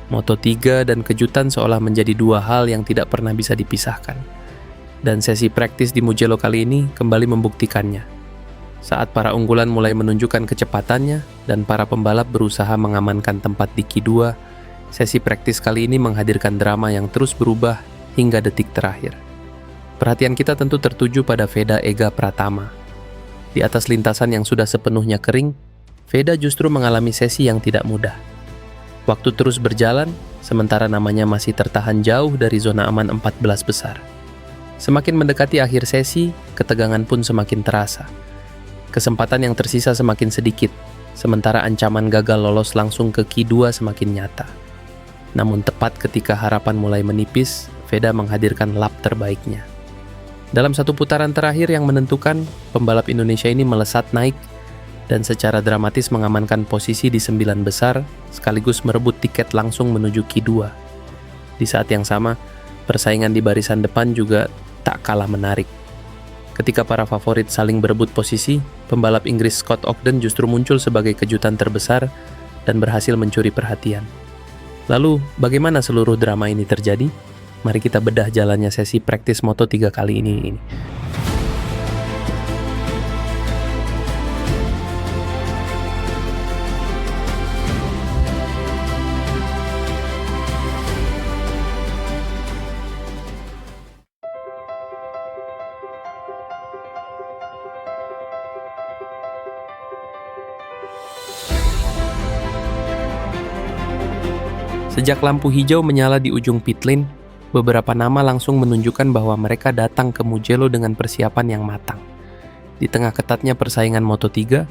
Moto3 dan kejutan seolah menjadi dua hal yang tidak pernah bisa dipisahkan. Dan sesi praktis di Mugello kali ini kembali membuktikannya. Saat para unggulan mulai menunjukkan kecepatannya dan para pembalap berusaha mengamankan tempat di Q2, sesi praktis kali ini menghadirkan drama yang terus berubah hingga detik terakhir. Perhatian kita tentu tertuju pada Veda Ega Pratama. Di atas lintasan yang sudah sepenuhnya kering, Veda justru mengalami sesi yang tidak mudah. Waktu terus berjalan, sementara namanya masih tertahan jauh dari zona aman 14 besar. Semakin mendekati akhir sesi, ketegangan pun semakin terasa. Kesempatan yang tersisa semakin sedikit, sementara ancaman gagal lolos langsung ke Q2 semakin nyata. Namun tepat ketika harapan mulai menipis, Veda menghadirkan lap terbaiknya. Dalam satu putaran terakhir yang menentukan, pembalap Indonesia ini melesat naik dan secara dramatis mengamankan posisi di 9 besar, sekaligus merebut tiket langsung menuju Q2. Di saat yang sama, persaingan di barisan depan juga tak kalah menarik. Ketika para favorit saling berebut posisi, pembalap Inggris Scott Ogden justru muncul sebagai kejutan terbesar dan berhasil mencuri perhatian. Lalu, bagaimana seluruh drama ini terjadi? Mari kita bedah jalannya sesi praktis Moto3 kali ini. Sejak lampu hijau menyala di ujung pit lane, beberapa nama langsung menunjukkan bahwa mereka datang ke Mugello dengan persiapan yang matang. Di tengah ketatnya persaingan Moto3,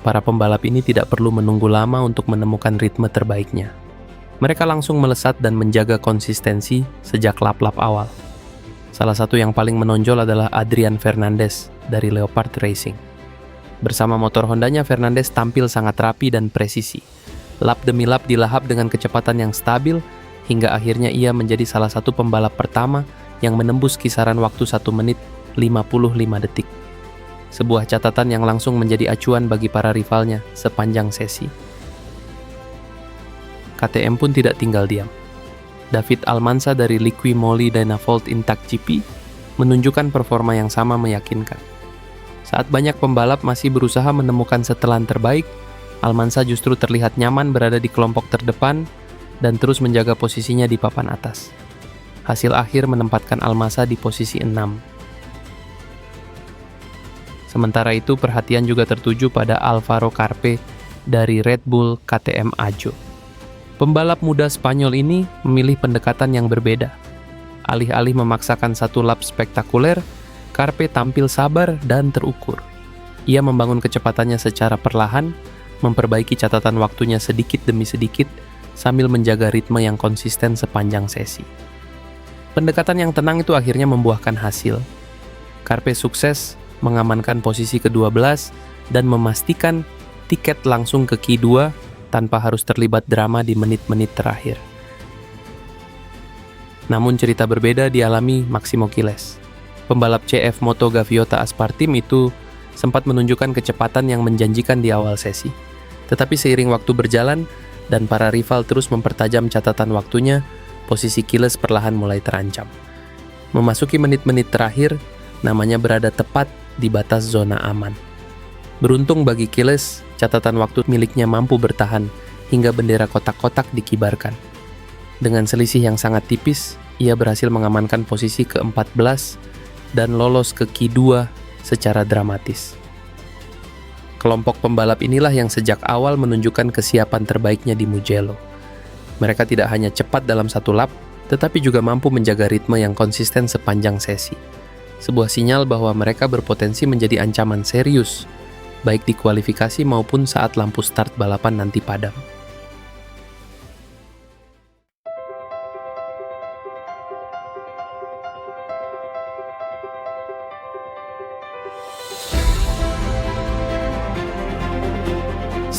para pembalap ini tidak perlu menunggu lama untuk menemukan ritme terbaiknya. Mereka langsung melesat dan menjaga konsistensi sejak lap-lap awal. Salah satu yang paling menonjol adalah Adrian Fernandez dari Leopard Racing. Bersama motor Hondanya, Fernandez tampil sangat rapi dan presisi. Lap demi lap dilahap dengan kecepatan yang stabil, hingga akhirnya ia menjadi salah satu pembalap pertama yang menembus kisaran waktu 1 menit 55 detik. Sebuah catatan yang langsung menjadi acuan bagi para rivalnya sepanjang sesi. KTM pun tidak tinggal diam. David Almanza dari Liqui Moly Dynavolt Intact GP menunjukkan performa yang sama meyakinkan. Saat banyak pembalap masih berusaha menemukan setelan terbaik, Almanza justru terlihat nyaman berada di kelompok terdepan dan terus menjaga posisinya di papan atas. Hasil akhir menempatkan Almanza di posisi 6. Sementara itu, perhatian juga tertuju pada Alvaro Carpe dari Red Bull KTM Ajo. Pembalap muda Spanyol ini memilih pendekatan yang berbeda. Alih-alih memaksakan satu lap spektakuler, Carpe tampil sabar dan terukur. Ia membangun kecepatannya secara perlahan, memperbaiki catatan waktunya sedikit demi sedikit, sambil menjaga ritme yang konsisten sepanjang sesi. Pendekatan yang tenang itu akhirnya membuahkan hasil. Carpe sukses mengamankan posisi ke-12 dan memastikan tiket langsung ke Q2 tanpa harus terlibat drama di menit-menit terakhir. Namun cerita berbeda dialami Maximo Quiles. Pembalap CF Moto Gaviota Aspartim itu sempat menunjukkan kecepatan yang menjanjikan di awal sesi. Tetapi seiring waktu berjalan dan para rival terus mempertajam catatan waktunya, posisi Quiles perlahan mulai terancam. Memasuki menit-menit terakhir, namanya berada tepat di batas zona aman. Beruntung bagi Quiles, catatan waktu miliknya mampu bertahan hingga bendera kotak-kotak dikibarkan. Dengan selisih yang sangat tipis, ia berhasil mengamankan posisi ke-14 dan lolos ke Q2 secara dramatis. Kelompok pembalap inilah yang sejak awal menunjukkan kesiapan terbaiknya di Mugello. Mereka tidak hanya cepat dalam satu lap, tetapi juga mampu menjaga ritme yang konsisten sepanjang sesi. Sebuah sinyal bahwa mereka berpotensi menjadi ancaman serius, baik di kualifikasi maupun saat lampu start balapan nanti padam.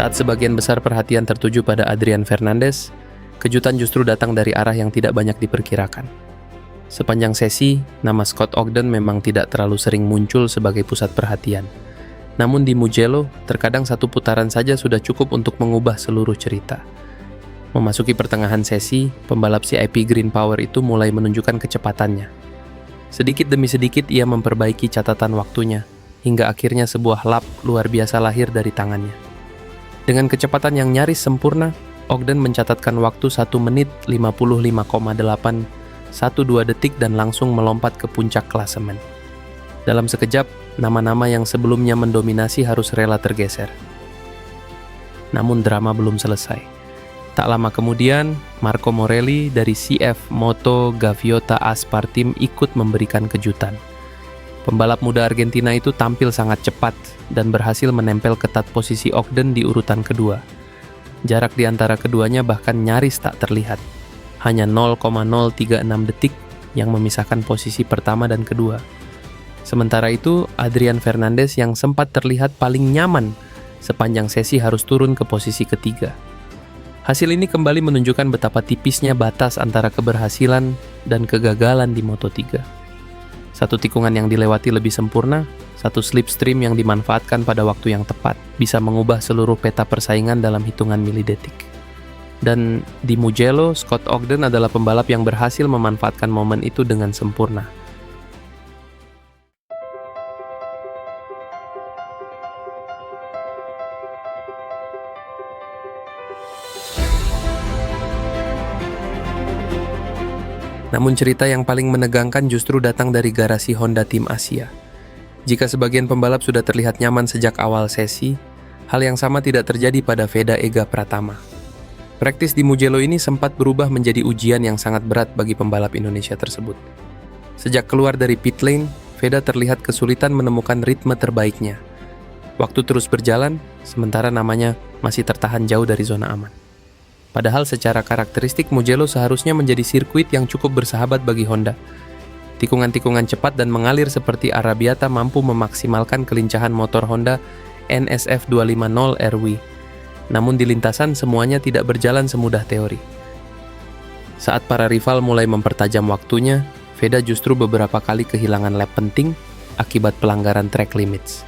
Saat sebagian besar perhatian tertuju pada Adrian Fernandez, kejutan justru datang dari arah yang tidak banyak diperkirakan. Sepanjang sesi, nama Scott Ogden memang tidak terlalu sering muncul sebagai pusat perhatian. Namun di Mugello, terkadang satu putaran saja sudah cukup untuk mengubah seluruh cerita. Memasuki pertengahan sesi, pembalap CIP Green Power itu mulai menunjukkan kecepatannya. Sedikit demi sedikit ia memperbaiki catatan waktunya, hingga akhirnya sebuah lap luar biasa lahir dari tangannya. Dengan kecepatan yang nyaris sempurna, Ogden mencatatkan waktu 1 menit 55,812 detik dan langsung melompat ke puncak klasemen. Dalam sekejap, nama-nama yang sebelumnya mendominasi harus rela tergeser. Namun drama belum selesai. Tak lama kemudian, Marco Morelli dari CF Moto Gaviota Aspar Team ikut memberikan kejutan. Pembalap muda Argentina itu tampil sangat cepat dan berhasil menempel ketat posisi Ogden di urutan kedua. Jarak di antara keduanya bahkan nyaris tak terlihat. Hanya 0,036 detik yang memisahkan posisi pertama dan kedua. Sementara itu, Adrian Fernandez yang sempat terlihat paling nyaman sepanjang sesi harus turun ke posisi ketiga. Hasil ini kembali menunjukkan betapa tipisnya batas antara keberhasilan dan kegagalan di Moto3. Satu tikungan yang dilewati lebih sempurna, satu slipstream yang dimanfaatkan pada waktu yang tepat, bisa mengubah seluruh peta persaingan dalam hitungan milidetik. Dan di Mugello, Scott Ogden adalah pembalap yang berhasil memanfaatkan momen itu dengan sempurna. Namun cerita yang paling menegangkan justru datang dari garasi Honda Tim Asia. Jika sebagian pembalap sudah terlihat nyaman sejak awal sesi, hal yang sama tidak terjadi pada Veda Ega Pratama. Praktis di Mugello ini sempat berubah menjadi ujian yang sangat berat bagi pembalap Indonesia tersebut. Sejak keluar dari pit lane, Veda terlihat kesulitan menemukan ritme terbaiknya. Waktu terus berjalan, sementara namanya masih tertahan jauh dari zona aman. Padahal secara karakteristik Mugello seharusnya menjadi sirkuit yang cukup bersahabat bagi Honda. Tikungan-tikungan cepat dan mengalir seperti Arabiata mampu memaksimalkan kelincahan motor Honda NSF 250 RW. Namun di lintasan semuanya tidak berjalan semudah teori. Saat para rival mulai mempertajam waktunya, Veda justru beberapa kali kehilangan lap penting akibat pelanggaran track limits.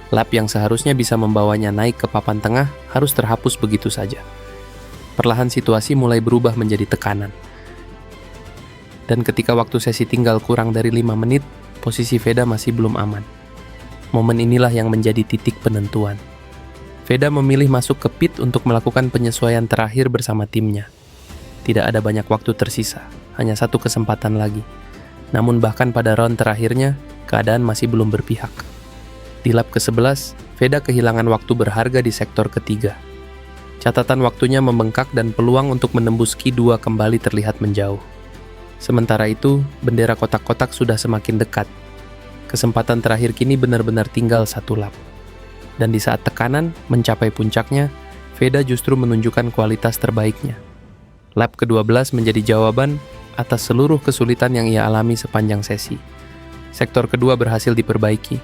Lap yang seharusnya bisa membawanya naik ke papan tengah harus terhapus begitu saja. Perlahan situasi mulai berubah menjadi tekanan. Dan ketika waktu sesi tinggal kurang dari 5 menit, posisi Veda masih belum aman. Momen inilah yang menjadi titik penentuan. Veda memilih masuk ke pit untuk melakukan penyesuaian terakhir bersama timnya. Tidak ada banyak waktu tersisa, hanya satu kesempatan lagi. Namun bahkan pada round terakhirnya, keadaan masih belum berpihak. Di lap ke-11, Veda kehilangan waktu berharga di sektor ketiga. Catatan waktunya membengkak dan peluang untuk menembus Q2 kembali terlihat menjauh. Sementara itu, bendera kotak-kotak sudah semakin dekat. Kesempatan terakhir kini benar-benar tinggal satu lap. Dan di saat tekanan mencapai puncaknya, Veda justru menunjukkan kualitas terbaiknya. Lap ke-12 menjadi jawaban atas seluruh kesulitan yang ia alami sepanjang sesi. Sektor kedua berhasil diperbaiki.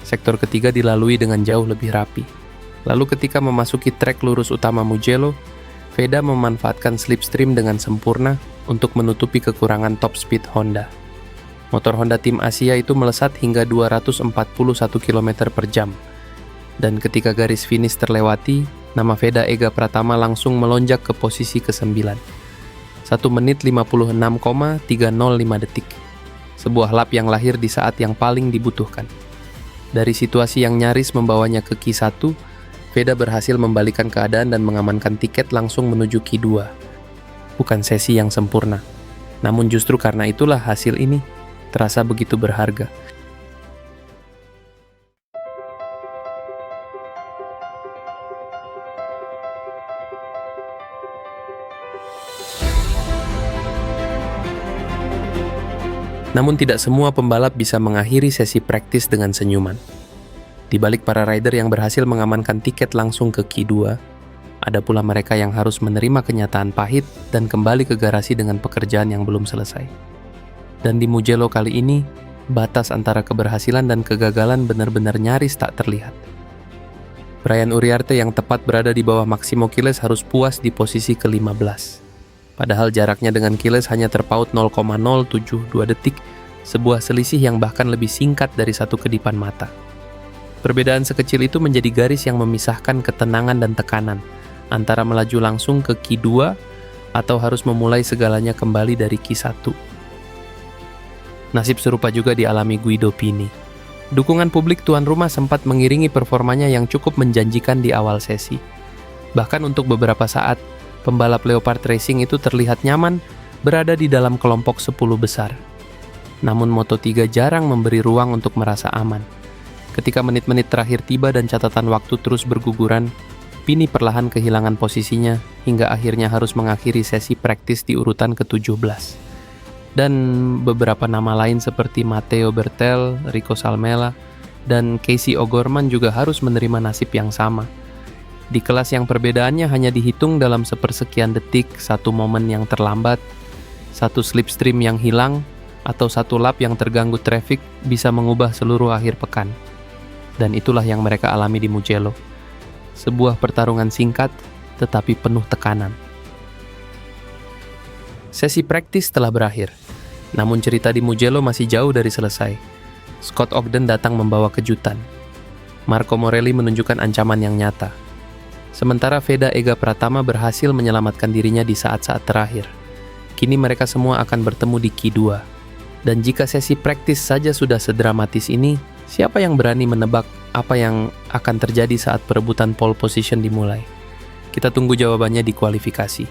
Sektor ketiga dilalui dengan jauh lebih rapi. Lalu ketika memasuki trek lurus utama Mugello, Veda memanfaatkan slipstream dengan sempurna untuk menutupi kekurangan top speed Honda. Motor Honda Tim Asia itu melesat hingga 241 km per jam. Dan ketika garis finish terlewati, nama Veda Ega Pratama langsung melonjak ke posisi ke-9. 1 menit 56,305 detik. Sebuah lap yang lahir di saat yang paling dibutuhkan. Dari situasi yang nyaris membawanya ke Q1, Veda berhasil membalikan keadaan dan mengamankan tiket langsung menuju Q2. Bukan sesi yang sempurna, namun justru karena itulah hasil ini terasa begitu berharga. Namun tidak semua pembalap bisa mengakhiri sesi praktis dengan senyuman. Di balik para rider yang berhasil mengamankan tiket langsung ke Q2, ada pula mereka yang harus menerima kenyataan pahit dan kembali ke garasi dengan pekerjaan yang belum selesai. Dan di Mugello kali ini, batas antara keberhasilan dan kegagalan benar-benar nyaris tak terlihat. Brian Uriarte yang tepat berada di bawah Maximo Quiles harus puas di posisi ke-15. Padahal jaraknya dengan Quiles hanya terpaut 0,072 detik, sebuah selisih yang bahkan lebih singkat dari satu kedipan mata. Perbedaan sekecil itu menjadi garis yang memisahkan ketenangan dan tekanan, antara melaju langsung ke Q2 atau harus memulai segalanya kembali dari Q1. Nasib serupa juga dialami Guido Pini. Dukungan publik tuan rumah sempat mengiringi performanya yang cukup menjanjikan di awal sesi. Bahkan untuk beberapa saat, pembalap Leopard Racing itu terlihat nyaman berada di dalam kelompok 10 besar. Namun Moto3 jarang memberi ruang untuk merasa aman. Ketika menit-menit terakhir tiba dan catatan waktu terus berguguran, Pini perlahan kehilangan posisinya hingga akhirnya harus mengakhiri sesi praktis di urutan ke-17. Dan beberapa nama lain seperti Matteo Bertel, Rico Salmela, dan Casey O'Gorman juga harus menerima nasib yang sama. Di kelas yang perbedaannya hanya dihitung dalam sepersekian detik, satu momen yang terlambat, satu slipstream yang hilang, atau satu lap yang terganggu traffic bisa mengubah seluruh akhir pekan. Dan itulah yang mereka alami di Mugello. Sebuah pertarungan singkat, tetapi penuh tekanan. Sesi praktis telah berakhir. Namun cerita di Mugello masih jauh dari selesai. Scott Ogden datang membawa kejutan. Marco Morelli menunjukkan ancaman yang nyata. Sementara Veda Ega Pratama berhasil menyelamatkan dirinya di saat-saat terakhir. Kini mereka semua akan bertemu di Q2. Dan jika sesi praktis saja sudah sedramatis ini, siapa yang berani menebak apa yang akan terjadi saat perebutan pole position dimulai? Kita tunggu jawabannya di kualifikasi.